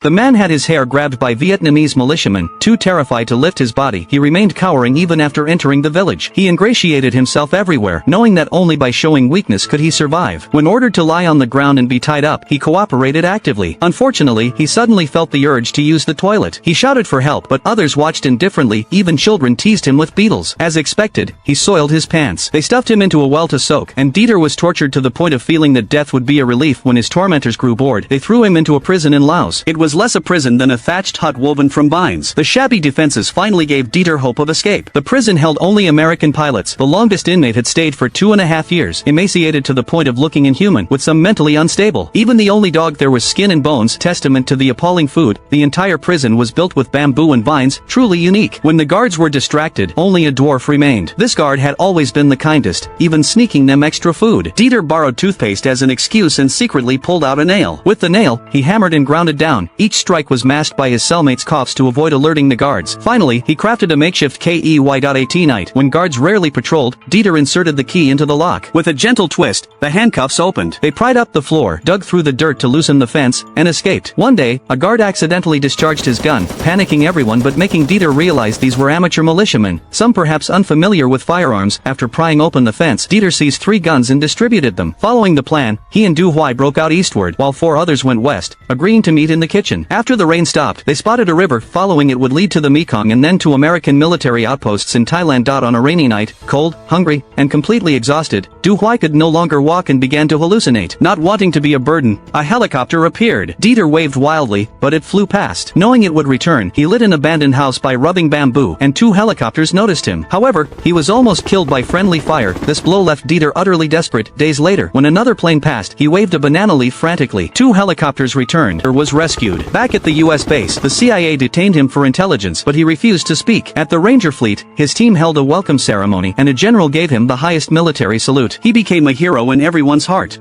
The man had his hair grabbed by Vietnamese militiamen. Too terrified to lift his body, he remained cowering even after entering the village. He ingratiated himself everywhere, knowing that only by showing weakness could he survive. When ordered to lie on the ground and be tied up, he cooperated actively. Unfortunately, he suddenly felt the urge to use the toilet. He shouted for help, but others watched indifferently. Even children teased him with beetles. As expected, he soiled his pants. They stuffed him into a well to soak, and Dieter was tortured to the point of feeling that death would be a relief. When his tormentors grew bored, they threw him into a prison in Laos. It was less a prison than a thatched hut woven from vines. The shabby defenses finally gave Dieter hope of escape. The prison held only American pilots. The longest inmate had stayed for 2.5 years, emaciated to the point of looking inhuman, with some mentally unstable. Even the only dog there was skin and bones, testament to the appalling food. The entire prison was built with bamboo and vines, truly unique. When the guards were distracted, only a dwarf remained. This guard had always been the kindest, even sneaking them extra food. Dieter borrowed toothpaste as an excuse and secretly pulled out a nail. With the nail, he hammered and ground it down. Each strike was masked by his cellmates' coughs to avoid alerting the guards. Finally, he crafted a makeshift KEY.AT knife. When guards rarely patrolled, Dieter inserted the key into the lock. With a gentle twist, the handcuffs opened. They pried up the floor, dug through the dirt to loosen the fence, and escaped. One day, a guard accidentally discharged his gun, panicking everyone but making Dieter realize these were amateur militiamen, some perhaps unfamiliar with firearms. After prying open the fence, Dieter seized 3 guns and distributed them. Following the plan, he and Du Huai broke out eastward, while 4 others went west, agreeing to meet in the kitchen. After the rain stopped, they spotted a river. Following it would lead to the Mekong and then to American military outposts in Thailand. On a rainy night, cold, hungry, and completely exhausted, Du Huai could no longer walk and began to hallucinate. Not wanting to be a burden, a helicopter appeared. Dieter waved wildly, but it flew past. Knowing it would return, he lit an abandoned house by rubbing bamboo, and 2 helicopters noticed him. However, he was almost killed by friendly fire. This blow left Dieter utterly desperate. Days later, when another plane passed, he waved a banana leaf frantically. 2 helicopters returned, or was rescued. Back at the US base, the CIA detained him for intelligence, but he refused to speak. At the Ranger fleet, his team held a welcome ceremony, and a general gave him the highest military salute. He became a hero in everyone's heart.